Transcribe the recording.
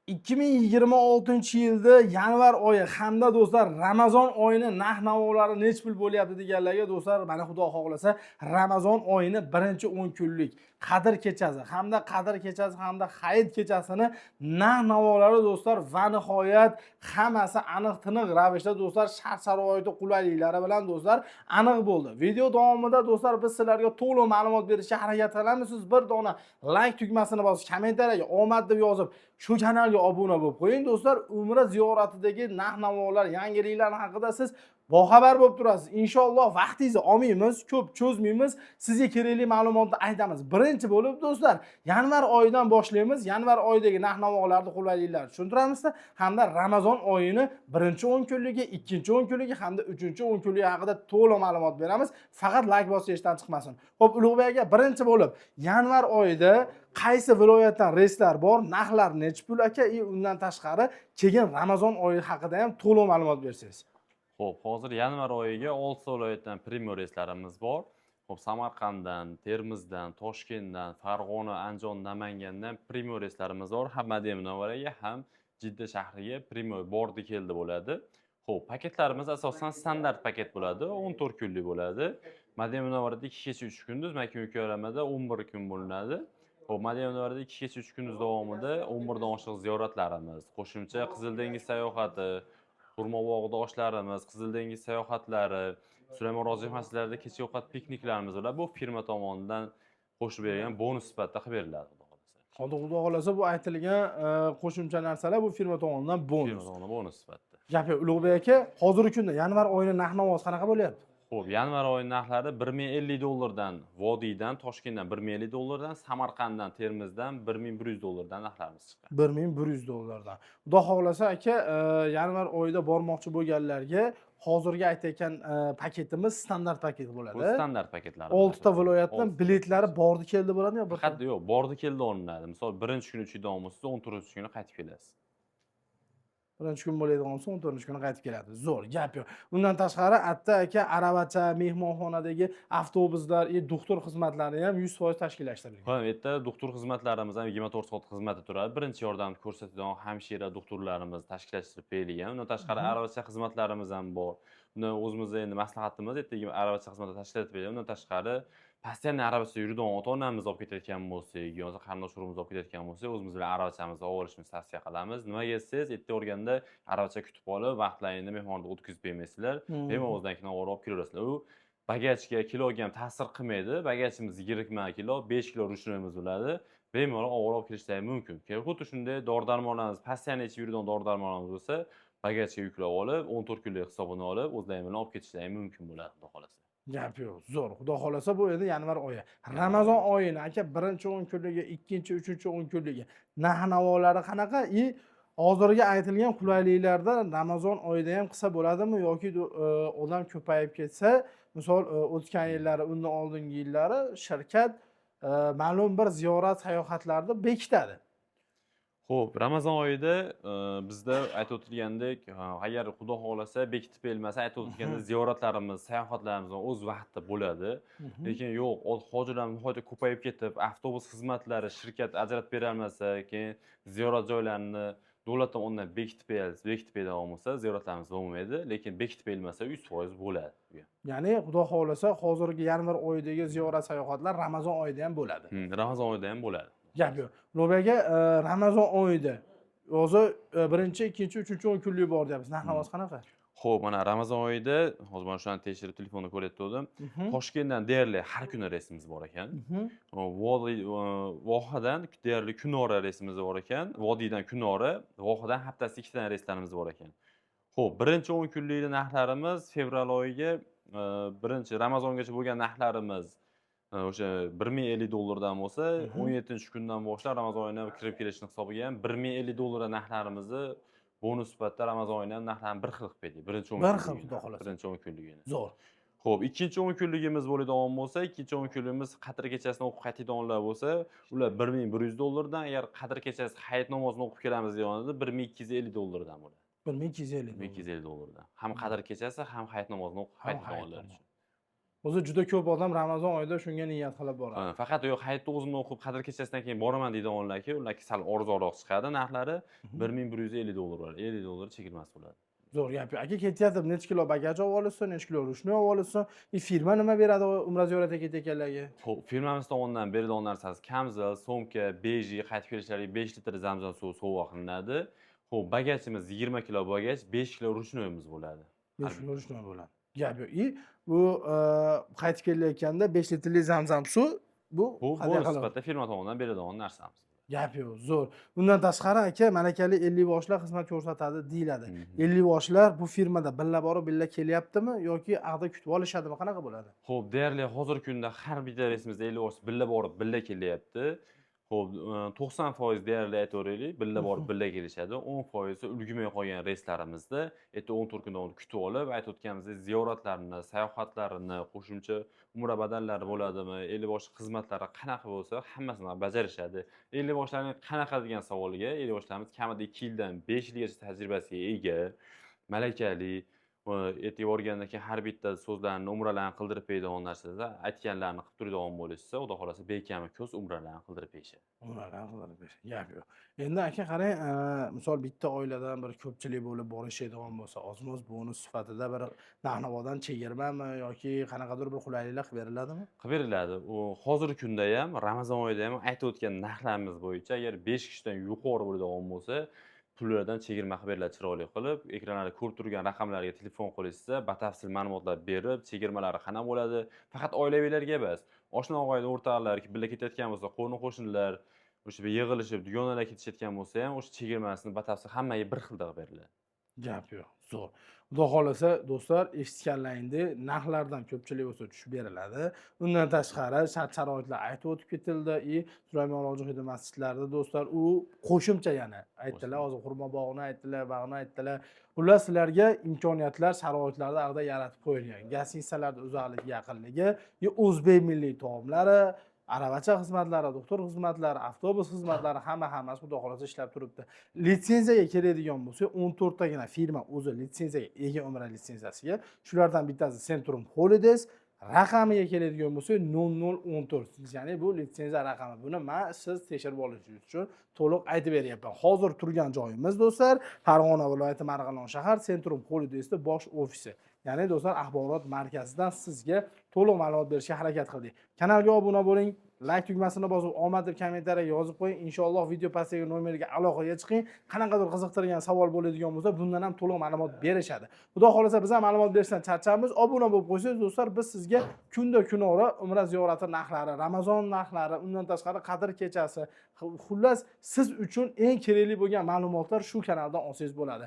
2026-yilda yanvar oyi hamda do'stlar Ramazon oyini narx-navolari nech pul bo'lyapti deganlarga do'stlar, mana Xudo xohlasa Ramazon oyini birinchi 10 kunlik Qadr kechasi hamda Qadr kechasi hamda Hayit kechasini narx-navolari do'stlar va nihoyat hammasi aniq-tiniq ravishda do'stlar shart-sharoiti qulayliklari bilan do'stlar aniq bo'ldi. Video davomida do'stlar biz sizlarga to'liq ma'lumot berishga harakat qilamiz. Siz bir dona like tugmasini bosib, kommentariyaga omad deb yozib, shu kanalga obuna bo'lib qo'ying do'stlar. Umra ziyoratidagi narx-navolar, yangiliklar haqida siz boxabar bo'lib turasiz. Inshaalloh vaqtingizni olmaymiz, ko'p cho'zmaymiz, sizga kerakli ma'lumotni aytamiz. Birinchi bo'lib do'stlar, yanvar oyidan boshlaymiz. Yanvar oyidagi narx-navolarni qulayliklarni tushuntiramizda hamda Ramazon oyini birinchi 10 kunligi, ikkinchi 10 kunligi hamda uchinchi 10 kunligi haqida to'liq ma'lumot beramiz. Faqat like bosib esdan chiqmasin. Xo'p, Ulug'bek aka, birinchi bo'lib yanvar oyida qaysi viloyatdan reyslar bor, narxlar nech pul aka, undan tashqari keyin Ramazon oyi haqida ham to'liq ma'lumot bersangiz. Xo'p, hozir yanvar oyiga 6 viloyatdan premyer reyslarimiz bor. Xo'p, Samarqanddan, Termizdan, Toshkentdan, Farg'ona, Andijon, Namangandan premyer reyslarimiz bor. Ham Madina Munavvaraga, ham Jidda shahriga premyer bordi keldi bo'ladi. Xo'p, paketlarimiz asosan standart paket bo'ladi, 14 kunlik bo'ladi. Madina Munavvarada 2 kecha 3 kunduz, Makka mukarramada 11 kun bo'linadi. Xo'p, Madina Munavvarada 2 kecha 3 kunduz davomida 11 dan oshiq ziyoratlarimiz, qo'shimcha Qizil dengiz sayohati, Xurmobog'da oshlarimiz, Qizil dengiz sayohatlari, Sulaymon Roziyev masjidlarida kechki ovqat pikniklarimiz bo'ladi. Bu firma tomonidan qo'shib berilgan bonus sifatida qilib beriladi, xudo xolasa. Xudo xolasa bu aytilgan qo'shimcha narsalar bu firma tomonidan bonus. Firma tomonidan bonus sifatida. Gapi Ulug'bek aka, hozirgi kunda yanvar oyining narx-navosi qanaqa bo'lyapti? Xo'p, yanvar oyi narxlari 1050 dollardan, Vodiydan, Toshkentdan 1050 dollardan, Samarqanddan, Termizdan 1100 dollardan narxlarimiz chiqqan. 1100 dollardan. Xudo xolasa aka, yanvar oyida bormoqchi bo'lganlarga hozirgi aytayotgan paketimiz standart paket bo'ladi. Bu standart paketlar. 6 ta viloyatdan biletlari bordi keldi bo'ladimi yo faqat yo'q, bordi keldi olinadi. Misol, birinchi kuni uchida olmasiz, 14-kuni qaytib kelasiz. Birinchi kun bo'ladigan bo'lsa 14 kuni qaytib keladi. Zo'r, gap yo'q. Undan tashqari atta aka aravacha, mehmonxonadagi avtobuslar, doktor xizmatlari ham 100% tashkillashtirilgan. Ha, bu yerda doktor xizmatlarimiz ham 24 soat xizmatda turadi. Birinchi yordam ko'rsatadigan hamshira doktorlarimiz tashkillashtirib berilgan. Undan tashqari aravacha xizmatlarimiz ham bor. Buni o'zimizda endi maslahatimiz ertaga aravacha xizmati tashkil etib berilgan. Undan tashqari постоянно arabachada yuradigan ota-onamiz olib ketayotgan bo'lsak, yoki qarindosh urug'imiz olib ketayotgan bo'lsak, o'zimiz bilan arabachamizni olib olishni tavsiya qilamiz. Nimaga desangiz, erta o'rganda aravacha kutib olib, vaqtlaringni mehmonxonaga o'tkazib bermaysizlar. Bemalol o'zdan olib kelaverasizlar. U bagajga, kiloga ham ta'sir qilmaydi. Bagajimiz 20 kilo, 5 kilo rushnimiz bo'ladi. Bemalol olib kelishlari mumkin. Xuddi shunday dori-darmonlarimiz, постоянно ichib yuradigan dori-darmonlarimiz bo'lsa, bagajga yuklab olib, 14 kunlik hisobini olib, o'zlaring bilan olib ketishlari mumkin bo'ladi, xudo xolasa. Gap yo'q. Zo'r. Xudo xolasa bu endi yanvar oyi. Ramazon oyini aka birinchi 10 kunligi, ikkinchi, uchinchi 10 kunligi narx-navolari qanaqa? Hozirgi aytilgan qulayliklarda Ramazon oyida ham qilsa bo'ladimi yoki odam ko'payib ketsa, misol o'tgan yillari, undan oldingi yillari shirkat ma'lum bir ziyorat sayohatlarni bekitadi. Xo'p, Ramazon oyida bizda aytib o'tilgandek, agar Xudo xolasa bekitib berilmasa, aytib o'tilganda ziyoratlarimiz, sayohatlarimiz o'z vaqtida bo'ladi. Lekin yo'q, hojilar nihoyatda ko'payib ketib, avtobus xizmatlari shirkat ajratib bera olmasa, keyin ziyorat joylarini davlat tomonidan bekitib beradigan bo'lsa, ziyoratlarimiz bo'lmaydi, lekin bekitib berilmasa 100% bo'ladi. Ya'ni Xudo xolasa hozirgi yanvar oyidagi ziyorat sayohatlar Ramazon oyida ham bo'ladi. Ramazon oyida ham bo'ladi. Gap yo'q. Ulug'bek aka, Ramazon oyida hozir birinchi, ikkinchi, uchinchi 10 kunlik bor deyapmiz. Narx-navosi qanaqa? Xo'p, mana Ramazon oyida hozir mana shuni tekshirib telefonda ko'rayotgandim. Toshkentdan deyarli har kuni reysimiz bor ekan. Vohadan deyarli kunora reysimiz bor ekan. Vodiydan kunora, Vohadan haftasiga 2 ta reyslarimiz bor ekan. Xo'p, birinchi 10 kunlik narxlarimiz fevral oyiga birinchi Ramazongacha bo'lgan narxlarimiz o'sha 1050 dollardan bo'lsa, 17-kundan boshlab Ramazon oyina kirib kelishini hisobiga ham 1050 dollardan narxlarimizni bonus sifatida Ramazon oyini narxlarini bir xil qilib berdik. Birinchi 10 kunlik. Bir xil, xudo xolasa. Birinchi 10 kunligini. Zo'r. Xo'p, ikkinchi 10 kunligimiz bo'ladigan bo'lsa, ikkinchi 10 kunligimiz Qadr kechasini o'qib qaytadiganlar bo'lsa, ular 1100 dollardan, agar Qadr kechasi hayit namozini o'qib kelamiz deganida 1250 dollardan bo'ladi. 1250 dollardan. Ham Qadr kechasi, ham hayit namozini o'qib qaytadiganlar uchun. O'zi juda ko'p odam Ramazon oyida shunga niyat qilib boradi. Faqat yo'q hayitni o'zimni o'qib, qadr kechasidan keyin boraman deydiganlarki, ularga sal arzonroq chiqadi narxlari. $1150 bo'ladi. $50 chegirmasi bo'ladi. Zo'r gap. Aka ketyapti, necha kilo bagaj olib olibsiz, necha kilo ruchnoy olib olibsiz? Firma nima beradi Umra ziyoratiga ketayotganlarga? Xo'p, firmamiz tomonidan beriladigan narsasi kamzil, so'mka, beji, qaytib kelishlariga 5 litr zamzam suvi sovg'a qilinadi. Xo'p, bagajimiz 20 kilo bagaj, 5 kilo ruchnoyimiz bo'ladi. 5 kilo ruchnoy bo'ladi. Gap yo'q. Bu qaytib kelayotganda 5 litrli zamzam suv bu Bu hadya bonus qiladi. sifatida firma tomonidan beriladigan narsamiz. Gap yo'q, zo'r. Undan tashqari aka malakali 50 boshlar xizmat ko'rsatadi deyiladi. 50 boshlar bu firmada billa borib, billa kelyaptimi yoki ag'da kutib olishadimi? Qanaqa bo'ladi? Xo'p, deyarli hozirgi kunda har bitta reysimizda 50 bosh billa borib, billa kelyapti. Xo'p, 90% deyarli aytaveraylik, billa borib, billa kelishadi. 10% ulgurmay qolgan reyslarimizda 14 kun davomida kutib olib, aytib o'tganimizdek ziyoratlarni, sayohatlarini, qo'shimcha umra badallari bo'ladimi, 50 bosh xizmatlari qanaqa bo'lsa, hammasini bajarishadi. 50 boshlarning qanaqa degan savoliga 50 boshlarimiz kamida 2 yildan 5 yilgacha tajribasiga ega, malakali, e'tibor bergandan keyin har bitta so'zlarni, umralarni qildirib beradigan narsada aytganlarini qilib turadigan bo'lishsa, xudo xolasa bekami ko'z umralarni qildirib berishadi. Umralarni qildirib berish. Gap yo'q. Endi aka qarang, misol bitta oiladan bir ko'pchilik bo'lib borishadigan bo'lsa, ozmoz bonus sifatida bir narx-navodan chegirmami yoki qanaqadir bir qulayliklar qilib beriladimi? Qilib beriladi. U hozirgi kunda ham, Ramazon oyida ham aytib o'tgan narxlarimiz bo'yicha agar 5 kishidan yuqori bo'ladigan bo'lsa, pullardan chegirma qilib beriladi chiroyli qilib. Ekranlarda ko'rib turgan raqamlarga telefon qilishsa, batafsil ma'lumotlar berib, chegirmalari qanaqa bo'ladi, faqat oilaviylarga emas, oshna og'ayni o'rtoqlar birga ketayotgan bo'lsa, qo'ni-qo'shnilar o'sha yig'ilishib, dugonalar ketishayotgan bo'lsa ham, o'sha chegirmasini batafsil hammaga bir xil qilib beriladi. Gap yo'q. Zo'r. Xudo xolasa do'stlar, eshitganlaringdek narxlardan ko'pchilik bo'lsa tushib beriladi. Undan tashqari shart-sharoitlar aytib o'tib ketildi. Sulaymon Rojiyev masjidlarida do'stlar u qo'shimcha yana aytdilar, hozir Xurmo bog'ini aytdilar, bag'ni aytdilar. Ular sizlarga imkoniyatlar, sharoitlarni ag'da yaratib qo'yilgan. Gastinisalarda uzoqligi, yaqinligi, o'zbek milliy taomlari, aravacha xizmatlari, doktor xizmatlari, avtobus xizmatlari hammasi xudo xolasa ishlab turibdi. Litsenziyaga keladigan bo'lsa, 14 tagina firma o'zi litsenziyaga ega umra litsenziyasiga, shulardan bittasi Centrum Holidays raqamiga keladigan bo'lsa 0014. Ya'ni bu litsenziya raqami. Buni men siz tekshirib olishingiz uchun to'liq aytib beryapman. Hozir turgan joyimiz do'stlar, Farg'ona viloyati Marg'ilon shahar Centrum Holidays'da bosh ofisi. Ya'ni do'stlar axborot markazidan sizga to'liq ma'lumot berishga harakat qildik. Kanalga obuna bo'ling, like tugmasini bosib, omad deb kommentariya yozib qo'ying. Inshaalloh video pastdagi nomerga aloqaga chiqing. Qanaqadir qiziqtirgan savol bo'ladigan bo'lsa, bundan ham to'liq ma'lumot berishadi. Xudo xolasa biz ham ma'lumot berishdan charchamiz. Obuna bo'lib qo'ysangiz do'stlar, biz sizga kunda-kunora umra ziyorati narxlari, Ramazon narxlari, undan tashqari qadr kechasi, xullas siz uchun eng kerakli bo'lgan ma'lumotlar shu kanaldan olsangiz bo'ladi.